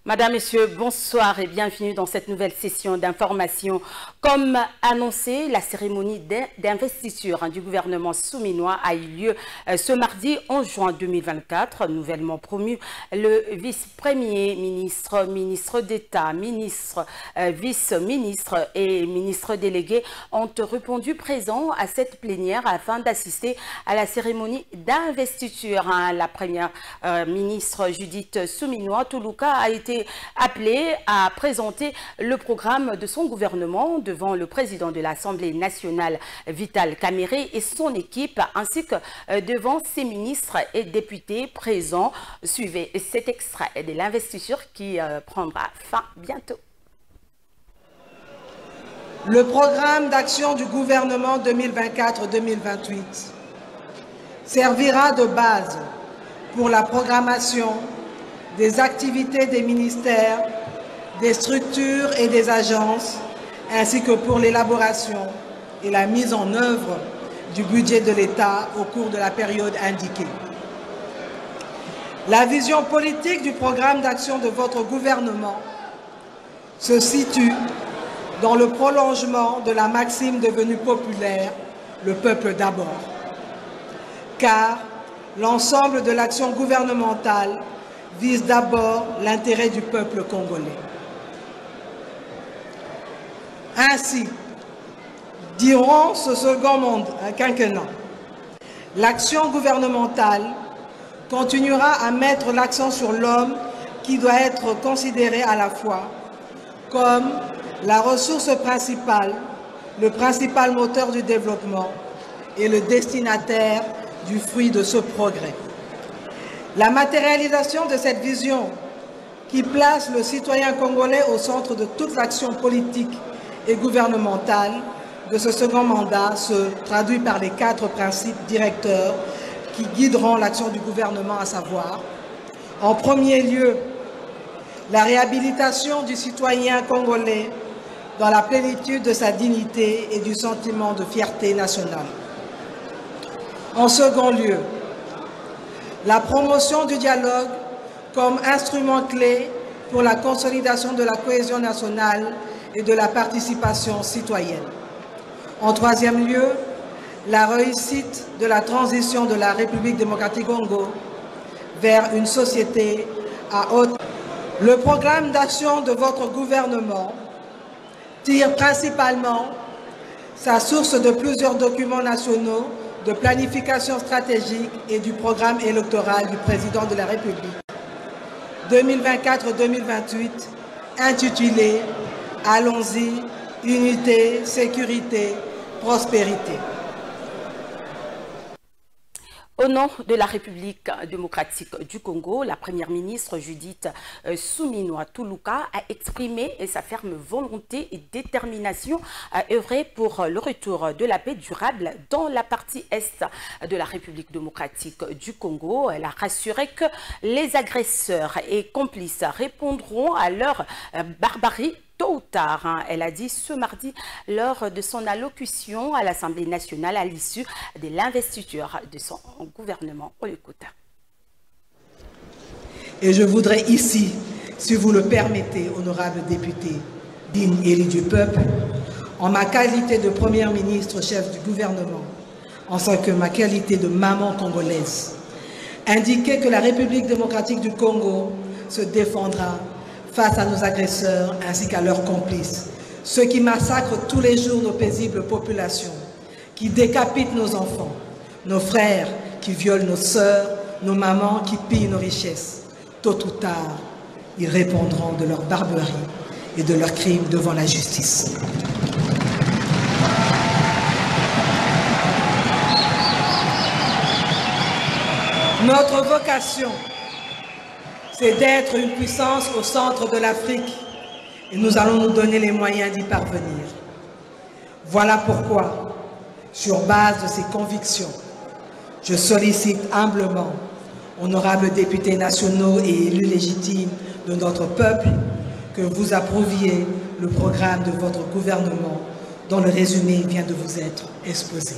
Madame, Messieurs, bonsoir et bienvenue dans cette nouvelle session d'information. Comme annoncé, la cérémonie d'investiture du gouvernement souminois a eu lieu ce mardi 11 juin 2024. Nouvellement promu, le vice-premier ministre, ministre d'État, ministre, vice-ministre et ministre délégué ont répondu présents à cette plénière afin d'assister à la cérémonie d'investiture. La première ministre Judith Suminwa-Tuluka a été appelé à présenter le programme de son gouvernement devant le président de l'Assemblée nationale, Vital Kamerhe, et son équipe, ainsi que devant ses ministres et députés présents. Suivez cet extrait de l'investiture qui prendra fin bientôt. Le programme d'action du gouvernement 2024-2028 servira de base pour la programmation des activités des ministères, des structures et des agences, ainsi que pour l'élaboration et la mise en œuvre du budget de l'État au cours de la période indiquée. La vision politique du programme d'action de votre gouvernement se situe dans le prolongement de la maxime devenue populaire « le peuple d'abord », car l'ensemble de l'action gouvernementale vise d'abord l'intérêt du peuple congolais. Ainsi, durant ce second quinquennat, l'action gouvernementale continuera à mettre l'accent sur l'homme qui doit être considéré à la fois comme la ressource principale, le principal moteur du développement et le destinataire du fruit de ce progrès. La matérialisation de cette vision qui place le citoyen congolais au centre de toute l'action politique et gouvernementale de ce second mandat se traduit par les 4 principes directeurs qui guideront l'action du gouvernement, à savoir, en premier lieu, la réhabilitation du citoyen congolais dans la plénitude de sa dignité et du sentiment de fierté nationale. En second lieu, la promotion du dialogue comme instrument clé pour la consolidation de la cohésion nationale et de la participation citoyenne. En troisième lieu, la réussite de la transition de la République démocratique Congo vers une société à haute. Le programme d'action de votre gouvernement tire principalement sa source de plusieurs documents nationaux de planification stratégique et du programme électoral du président de la République 2024-2028 intitulé « Allons-y, unité, sécurité, prospérité ». Au nom de la République démocratique du Congo, la première ministre Judith Suminwa-Tuluka a exprimé sa ferme volonté et détermination à œuvrer pour le retour de la paix durable dans la partie est de la République démocratique du Congo. Elle a rassuré que les agresseurs et complices répondront à leur barbarie tôt ou tard. Elle a dit ce mardi lors de son allocution à l'Assemblée nationale à l'issue de l'investiture de son gouvernement. On l'écoute. Et je voudrais ici, si vous le permettez, honorable député, digne élu du peuple, en ma qualité de première ministre chef du gouvernement, ainsi que ma qualité de maman congolaise, indiquer que la République démocratique du Congo se défendra face à nos agresseurs ainsi qu'à leurs complices, ceux qui massacrent tous les jours nos paisibles populations, qui décapitent nos enfants, nos frères qui violent nos sœurs, nos mamans qui pillent nos richesses. Tôt ou tard, ils répondront de leur barbarie et de leurs crimes devant la justice. Notre vocation, c'est d'être une puissance au centre de l'Afrique et nous allons nous donner les moyens d'y parvenir. Voilà pourquoi, sur base de ces convictions, je sollicite humblement, honorables députés nationaux et élus légitimes de notre peuple, que vous approuviez le programme de votre gouvernement dont le résumé vient de vous être exposé.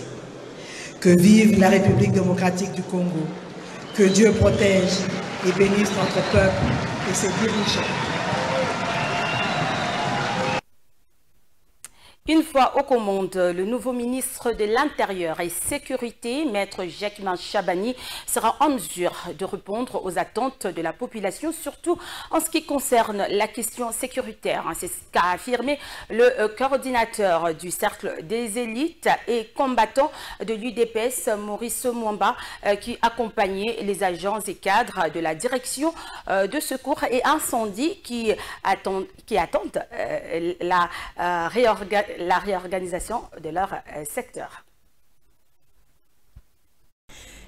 Que vive la République démocratique du Congo, que Dieu protège et bénisse notre peuple et ses dirigeants. Une fois aux commandes, le nouveau ministre de l'Intérieur et Sécurité, Maître Jacquemain Chabani, sera en mesure de répondre aux attentes de la population, surtout en ce qui concerne la question sécuritaire. C'est ce qu'a affirmé le coordinateur du Cercle des élites et combattants de l'UDPS, Maurice Mwamba, qui accompagnait les agents et cadres de la direction de secours et incendie qui attendent la réorganisation de leur secteur.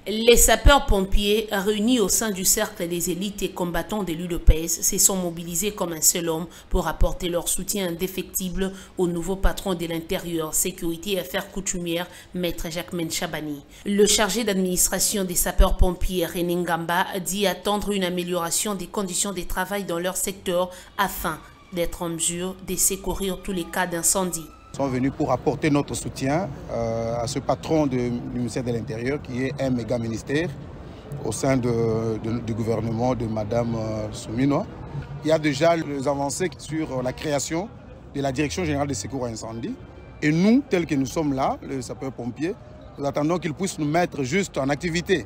Les sapeurs-pompiers réunis au sein du Cercle des élites et combattants de l'UDPS se sont mobilisés comme un seul homme pour apporter leur soutien indéfectible au nouveau patron de l'Intérieur, Sécurité et Affaires coutumières, Maître Jacquemain Chabani. Le chargé d'administration des sapeurs-pompiers, René Ngamba, dit attendre une amélioration des conditions de travail dans leur secteur afin d'être en mesure de secourir tous les cas d'incendie. Nous sommes venus pour apporter notre soutien à ce patron du ministère de l'Intérieur qui est un méga ministère au sein du gouvernement de Mme Souminois. Il y a déjà les avancées sur la création de la Direction générale des secours à incendie. Et nous, tels que nous sommes là, les sapeurs-pompiers, nous attendons qu'ils puissent nous mettre juste en activité,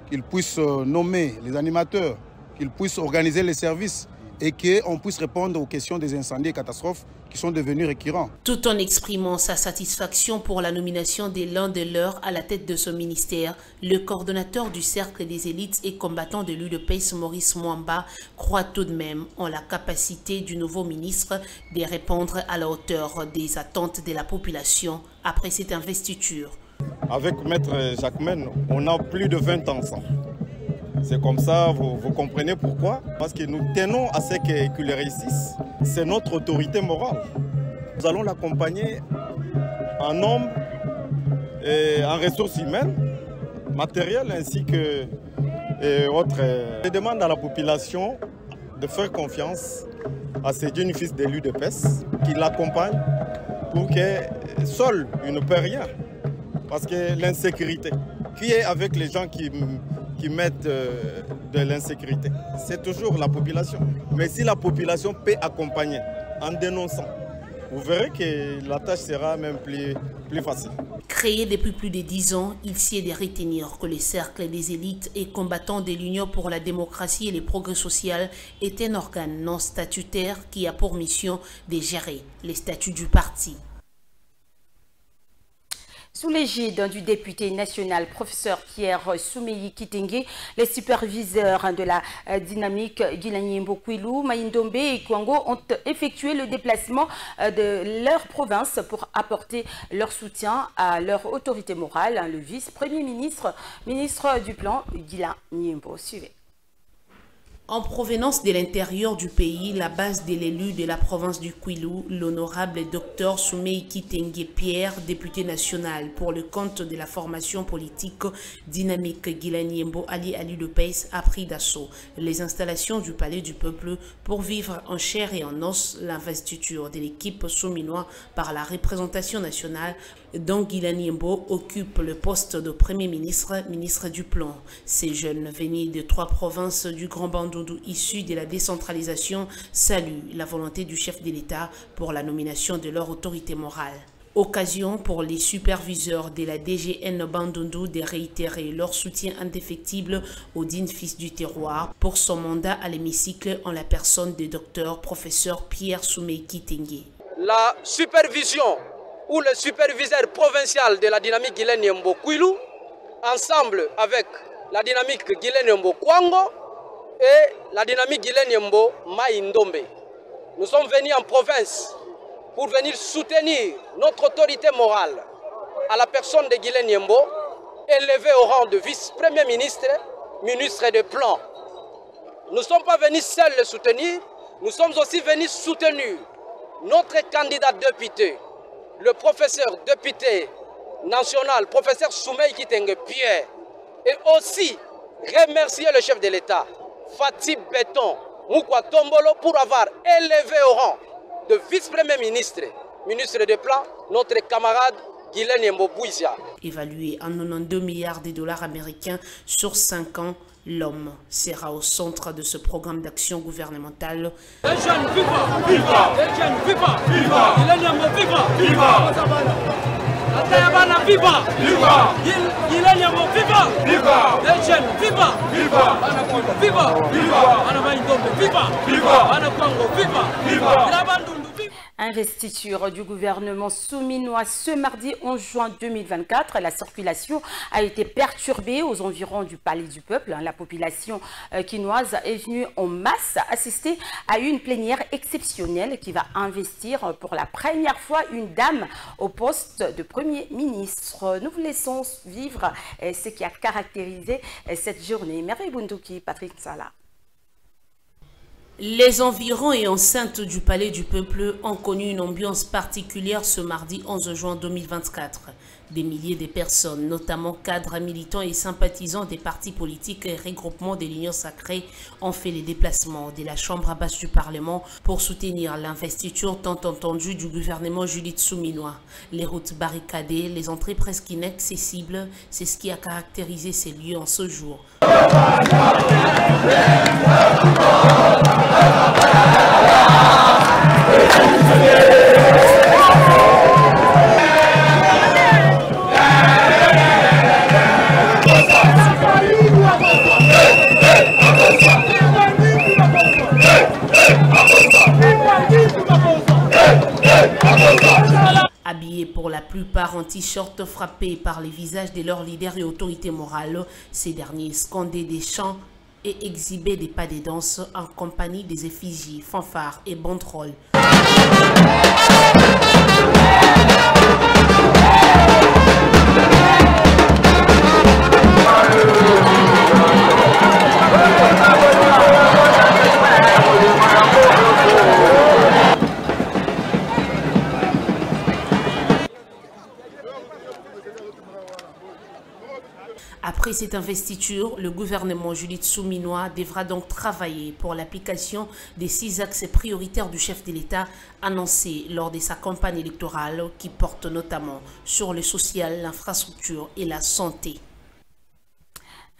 qu'ils puissent nommer les animateurs, qu'ils puissent organiser les services et qu'on puisse répondre aux questions des incendies et catastrophes qui sont devenus récurrents. Tout en exprimant sa satisfaction pour la nomination de l'un de leurs à la tête de ce ministère, le coordonnateur du Cercle des élites et combattants de l'UDPS, Maurice Mwamba, croit tout de même en la capacité du nouveau ministre de répondre à la hauteur des attentes de la population après cette investiture. Avec Maître Jacquemain, on a plus de 20 ans ensemble. C'est comme ça, vous comprenez pourquoi? Parce que nous tenons à ce qu'il réussisse. C'est notre autorité morale. Nous allons l'accompagner en hommes et en ressources humaines, matérielles ainsi que autres. Je demande à la population de faire confiance à ces jeunes fils d'élus de PES qui l'accompagnent pour que seul il ne peut rien. Parce que l'insécurité, qui est avec les gens qui mettent de l'insécurité, c'est toujours la population. Mais si la population peut accompagner en dénonçant, vous verrez que la tâche sera même plus facile. Créé depuis plus de 10 ans, il s'y est de retenir que le Cercle des élites et combattants de l'Union pour la démocratie et le progrès social est un organe non statutaire qui a pour mission de gérer les statuts du parti. Sous l'égide du député national, professeur Pierre Soumeyi Kitenge, les superviseurs de la dynamique Guilani Mbokwilu, Maïndombe et Kwango ont effectué le déplacement de leur province pour apporter leur soutien à leur autorité morale, le vice-premier ministre, ministre du Plan, Guilani Mbo. Suivez. En provenance de l'intérieur du pays, la base de l'élu de la province du Kwilu, l'honorable Dr Soumeyi Kitenge Pierre, député national pour le compte de la formation politique dynamique Guilani Mbo Ali l'UDPS, a pris d'assaut les installations du Palais du Peuple pour vivre en chair et en os l'investiture de l'équipe souminoise par la représentation nationale dont Guilani Mbo occupe le poste de Premier ministre, ministre du Plan. Ces jeunes venus de 3 provinces du Grand Bandundu issus de la décentralisation saluent la volonté du chef de l'État pour la nomination de leur autorité morale. Occasion pour les superviseurs de la DGN Bandundu de réitérer leur soutien indéfectible au digne fils du terroir pour son mandat à l'hémicycle en la personne du docteur professeur Pierre Soumeyi Kitenge. La supervision ou le superviseur provincial de la dynamique Guilani Mbo Kwilu, ensemble avec la dynamique Guilani Mbo Kwango et la dynamique Guilani Mbo Maïndombe. Nous sommes venus en province pour venir soutenir notre autorité morale à la personne de Guilani Mbo, élevé au rang de vice-premier ministre, ministre de Plan. Nous ne sommes pas venus seuls le soutenir, nous sommes aussi venus soutenir notre candidat député, le professeur député national, professeur Soumeyi Kitenge Pierre, et aussi remercier le chef de l'État, Fatih Béton Moukwa Tombolo, pour avoir élevé au rang de vice-premier ministre, ministre des Plans, notre camarade Guylaine Mbobouizia. Évalué en 92 milliards de dollars américains sur 5 ans, l'homme sera au centre de ce programme d'action gouvernementale. Les jeunes, viva! Viva! Les jeunes, viva! Viva! Guylaine Mbobouizia! Viva! Atayabana, viva! Viva! Guylaine Mbobouizia! Viva! Les jeunes, viva! Viva! Anakongo, viva! Viva! Anamaïndombe, viva! Viva! Anakongo, viva! Viva! Investiture du gouvernement souminois ce mardi 11 juin 2024. La circulation a été perturbée aux environs du Palais du Peuple. La population quinoise est venue en masse assister à une plénière exceptionnelle qui va investir pour la première fois une dame au poste de Premier ministre. Nous vous laissons vivre ce qui a caractérisé cette journée. Merveille Bunduki, Patrick Sala. Les environs et enceintes du Palais du Peuple ont connu une ambiance particulière ce mardi 11 juin 2024. Des milliers de personnes, notamment cadres, militants et sympathisants des partis politiques et regroupements de l'Union sacrée, ont fait les déplacements de la Chambre basse du Parlement pour soutenir l'investiture tant entendue du gouvernement Judith Souminois. Les routes barricadées, les entrées presque inaccessibles, c'est ce qui a caractérisé ces lieux en ce jour. Habillés pour la plupart en t-shirt frappés par les visages de leurs leaders et autorités morales, ces derniers scandaient des chants et exhibaient des pas de danse en compagnie des effigies, fanfares et banderoles. Après cette investiture, le gouvernement Judith Souminois devra donc travailler pour l'application des 6 axes prioritaires du chef de l'État annoncés lors de sa campagne électorale qui porte notamment sur le social, l'infrastructure et la santé.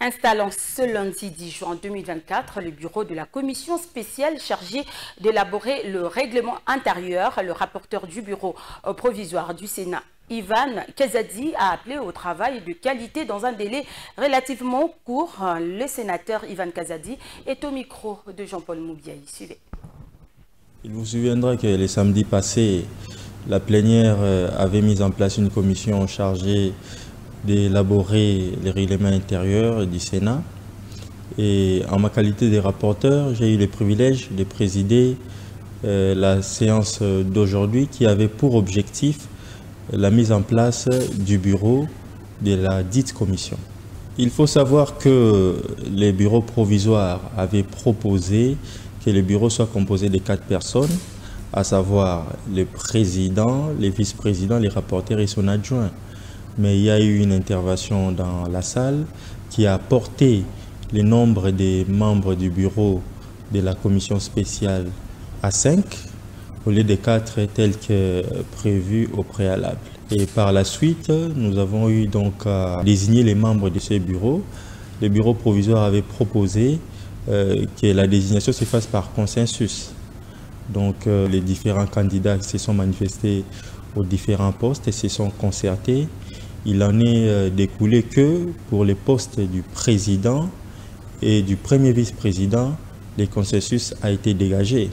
Installant ce lundi 10 juin 2024 le bureau de la commission spéciale chargée d'élaborer le règlement intérieur, le rapporteur du bureau provisoire du Sénat, Ivan Kazadi, a appelé au travail de qualité dans un délai relativement court. Le sénateur Ivan Kazadi est au micro de Jean-Paul Moubiaï. Suivez. Il vous souviendra que les samedis passés, la plénière avait mis en place une commission chargée d'élaborer les règlements intérieurs du Sénat. Et en ma qualité de rapporteur, j'ai eu le privilège de présider la séance d'aujourd'hui qui avait pour objectif la mise en place du bureau de la dite commission. Il faut savoir que les bureaux provisoires avaient proposé que le bureau soit composé de 4 personnes, à savoir le président, les vice-présidents, les rapporteurs et son adjoint. Mais il y a eu une intervention dans la salle qui a porté le nombre des membres du bureau de la commission spéciale à 5, au lieu de 4 tels que prévu au préalable. Et par la suite, nous avons eu donc à désigner les membres de ce bureau. Le bureau provisoire avait proposé que la désignation se fasse par consensus. Donc les différents candidats se sont manifestés aux différents postes et se sont concertés. Il en est découlé que pour les postes du président et du premier vice-président, le consensus a été dégagé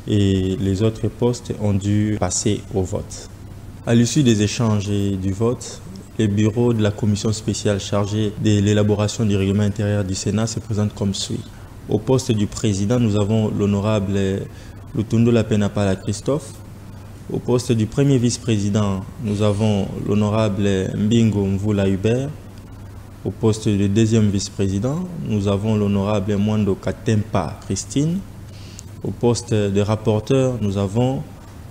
et les autres postes ont dû passer au vote. À l'issue des échanges et du vote, le bureau de la commission spéciale chargée de l'élaboration du règlement intérieur du Sénat se présente comme suit. Au poste du président, nous avons l'honorable Lutundo Lapenapala Christophe. Au poste du premier vice-président, nous avons l'honorable Mbingo Mvula Hubert. Au poste du deuxième vice-président, nous avons l'honorable Mwando Katempa Christine. Au poste de rapporteur, nous avons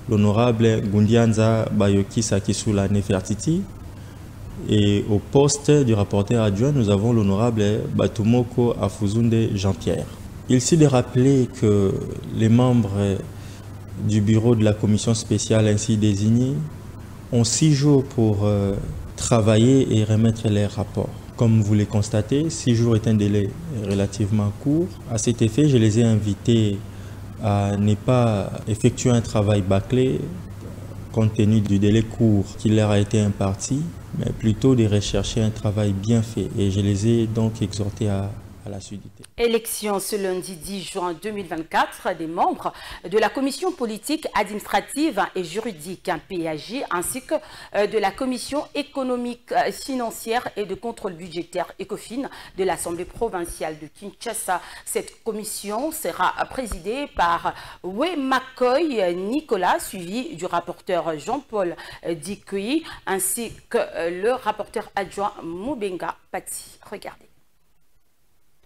l'honorable Gundianza Bayoki Sakisula Nefertiti. Et au poste du rapporteur adjoint, nous avons l'honorable Batumoko Afuzunde Jean-Pierre. Il s'est de rappeler que les membres du bureau de la commission spéciale ainsi désignés ont 6 jours pour travailler et remettre les rapports. Comme vous le constatez, 6 jours est un délai relativement court. À cet effet, je les ai invités à ne pas effectuer un travail bâclé compte tenu du délai court qui leur a été imparti, mais plutôt de rechercher un travail bien fait. Et je les ai donc exhortés à l'assiduité. Élection ce lundi 10 juin 2024 des membres de la commission politique, administrative et juridique PAJ ainsi que de la commission économique, financière et de contrôle budgétaire ECOFIN de l'Assemblée provinciale de Kinshasa. Cette commission sera présidée par Wemakoy Nicolas, suivi du rapporteur Jean-Paul Dikoui ainsi que le rapporteur adjoint Mubenga Pati. Regardez.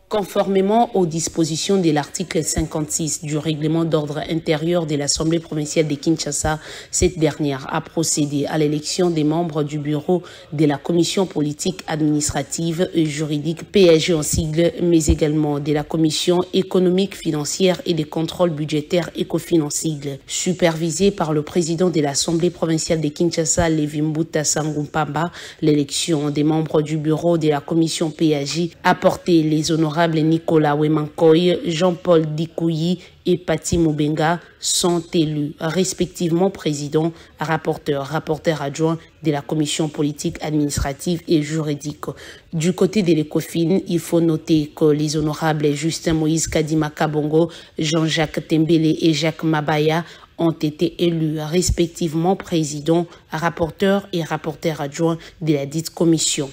Conformément aux dispositions de l'article 56 du règlement d'ordre intérieur de l'Assemblée provinciale de Kinshasa, cette dernière a procédé à l'élection des membres du bureau de la commission politique, administrative et juridique PAJ en sigle, mais également de la commission économique, financière et de contrôle budgétaire ECOFIN en sigle. Supervisée par le président de l'Assemblée provinciale de Kinshasa, Lévi Mbuta Sangumpamba, l'élection des membres du bureau de la commission PAJ a porté les honorables Nicolas Wemakoy, Jean-Paul Dikoui et Pati Mubenga sont élus respectivement président, rapporteur adjoint de la commission politique, administrative et juridique. Du côté de l'ECOFIN, il faut noter que les honorables Justin Moïse Kadima Kabongo, Jean-Jacques Tembele et Jacques Mabaya ont été élus respectivement président, rapporteur et rapporteur adjoint de la dite commission.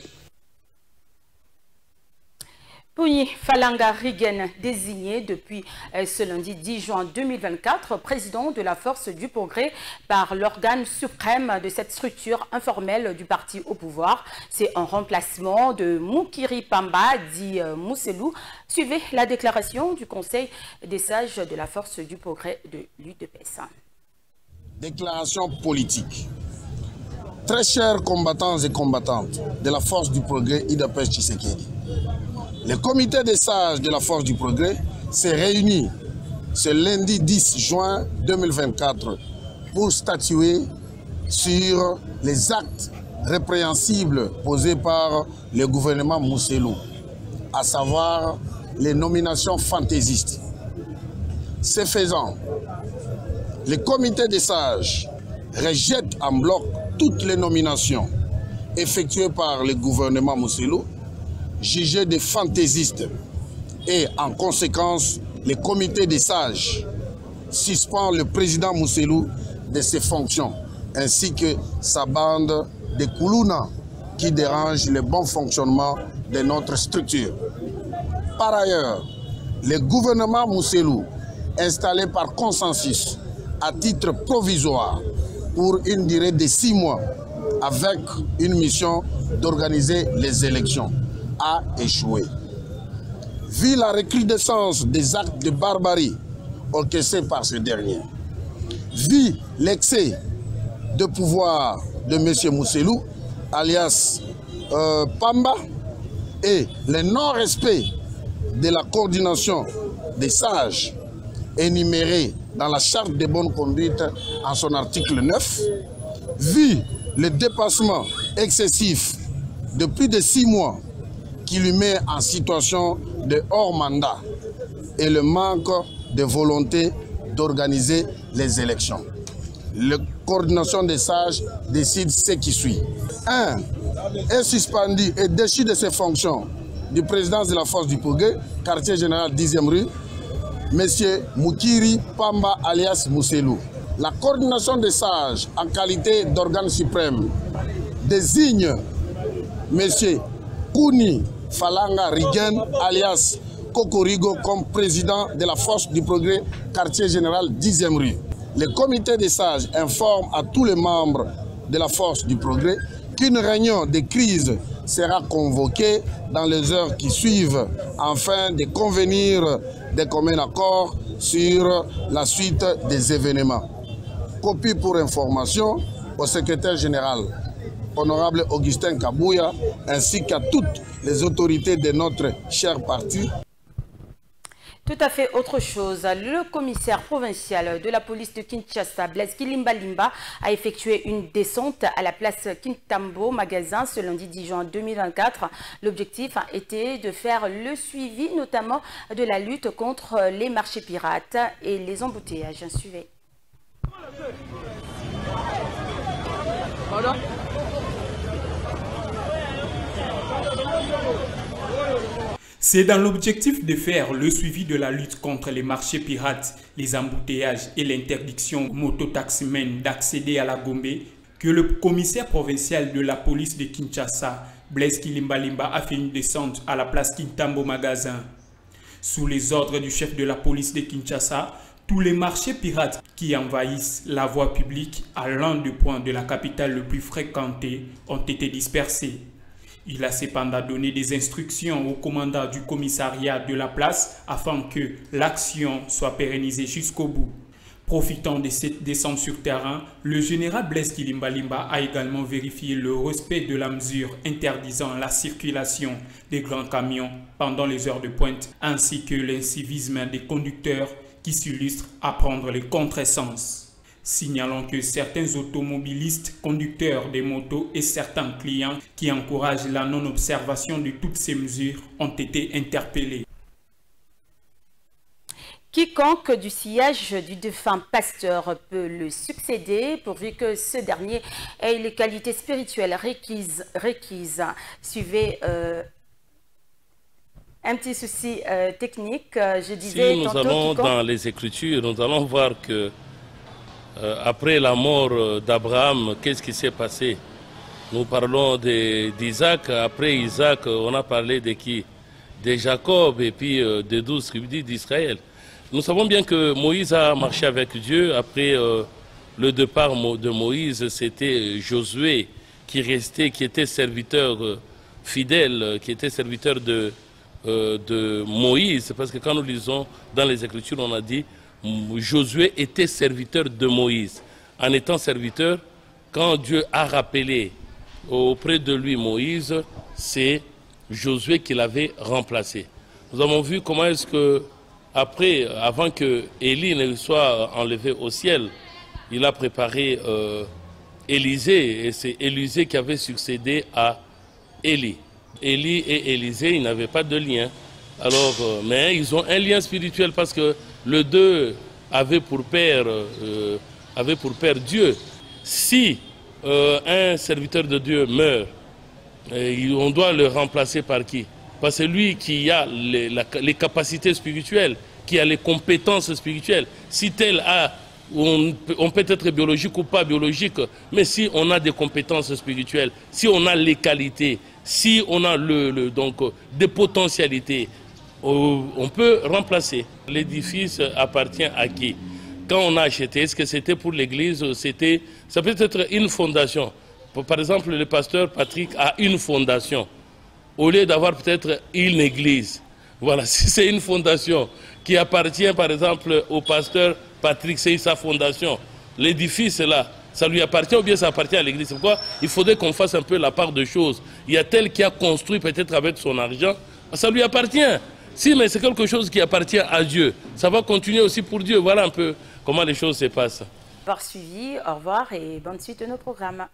Pouni Falanga Rigen, désigné depuis ce lundi 10 juin 2024 président de la Force du Progrès par l'organe suprême de cette structure informelle du parti au pouvoir. C'est en remplacement de Moukiri Pamba, dit Mousselou. Suivez la déclaration du Conseil des sages de la Force du Progrès de l'UDPS. Déclaration politique. Très chers combattants et combattantes de la Force du Progrès UDPS Tshisekedi, le comité des sages de la Force du Progrès s'est réuni ce lundi 10 juin 2024 pour statuer sur les actes répréhensibles posés par le gouvernement Mousselou, à savoir les nominations fantaisistes. Ce faisant, le comité des sages rejette en bloc toutes les nominations effectuées par le gouvernement Mousselou, jugé de fantaisistes, et en conséquence, le comité des sages suspend le président Mousselou de ses fonctions, ainsi que sa bande de Koulouna qui dérange le bon fonctionnement de notre structure. Par ailleurs, le gouvernement Mousselou, installé par consensus à titre provisoire pour une durée de 6 mois, avec une mission d'organiser les élections, a échoué. Vu la recrudescence des actes de barbarie orchestrés par ce dernier, vu l'excès de pouvoir de M. Mousselou, alias Pamba, et le non-respect de la coordination des sages énumérée dans la charte de bonne conduite en son article 9, vu le dépassement excessif de plus de 6 mois qui lui met en situation de hors-mandat et le manque de volonté d'organiser les élections. La coordination des sages décide ce qui suit. 1. Est suspendu et déchu de ses fonctions du président de la Force du Progrès, quartier général 10e rue, M. Moukiri Pamba alias Mousselou. La coordination des sages en qualité d'organe suprême désigne M. Kouni Falanga Rigen alias Kokorigo comme président de la Force du Progrès, quartier général 10e rue. Le comité des sages informe à tous les membres de la Force du Progrès qu'une réunion de crise sera convoquée dans les heures qui suivent afin de convenir de commun accord sur la suite des événements. Copie pour information au secrétaire général, honorable Augustin Kabouya, ainsi qu'à toutes les autorités de notre cher parti. Tout à fait autre chose. Le commissaire provincial de la police de Kinshasa, Blaise Kilimba Limba, a effectué une descente à la place Kintambo Magasin ce lundi 10 juin 2024. L'objectif était de faire le suivi notamment de la lutte contre les marchés pirates et les embouteillages. Suivez. C'est dans l'objectif de faire le suivi de la lutte contre les marchés pirates, les embouteillages et l'interdiction aux mototaximens d'accéder à la Gombe que le commissaire provincial de la police de Kinshasa, Blaise Kilimba Limba, a fait une descente à la place Kintambo Magasin. Sous les ordres du chef de la police de Kinshasa, tous les marchés pirates qui envahissent la voie publique à l'un des points de la capitale le plus fréquenté ont été dispersés. Il a cependant donné des instructions au commandant du commissariat de la place afin que l'action soit pérennisée jusqu'au bout. Profitant de cette descente sur terrain, le général Blaise Kilimba Limba a également vérifié le respect de la mesure interdisant la circulation des grands camions pendant les heures de pointe, ainsi que l'incivisme des conducteurs qui s'illustrent à prendre les contresens. Signalons que certains automobilistes, conducteurs des motos et certains clients qui encouragent la non-observation de toutes ces mesures ont été interpellés. Quiconque du sillage du défunt pasteur peut le succéder pourvu que ce dernier ait les qualités spirituelles requises. Suivez un petit souci technique. Je disais si nous allons dans les Écritures, nous allons voir que après la mort d'Abraham, qu'est-ce qui s'est passé? Nous parlons d'Isaac. Après Isaac, on a parlé de qui? De Jacob et puis des 12 tribus d'Israël. Nous savons bien que Moïse a marché avec Dieu. Après le départ de Moïse, c'était Josué qui était serviteur fidèle, qui était serviteur de Moïse. Parce que quand nous lisons dans les Écritures, on a dit Josué était serviteur de Moïse. En étant serviteur, quand Dieu a rappelé auprès de lui Moïse, c'est Josué qui l'avait remplacé. Nous avons vu comment est-ce que, avant que Élie ne soit enlevé au ciel, il a préparé Élisée, et c'est Élisée qui avait succédé à Élie. Élie et Élisée, ils n'avaient pas de lien. Alors, mais ils ont un lien spirituel parce que les deux avaient pour père Dieu. Si un serviteur de Dieu meurt, on doit le remplacer par qui? Parce que c'est lui qui a les capacités spirituelles, qui a les compétences spirituelles. Si tel a, on peut être biologique ou pas biologique, mais si on a des compétences spirituelles, si on a les qualités, si on a donc des potentialités, on peut remplacer. L'édifice appartient à qui? Quand on a acheté, est-ce que c'était pour l'église? Ça peut être une fondation. Par exemple, le pasteur Patrick a une fondation, au lieu d'avoir peut-être une église. Voilà, si c'est une fondation qui appartient par exemple au pasteur Patrick, c'est sa fondation. L'édifice là, ça lui appartient ou bien ça appartient à l'église? C'est pourquoi il faudrait qu'on fasse un peu la part de choses. Il y a tel qui a construit peut-être avec son argent, ça lui appartient. Si, mais c'est quelque chose qui appartient à Dieu. Ça va continuer aussi pour Dieu. Voilà un peu comment les choses se passent. Suivi, au revoir et bonne suite de nos programmes.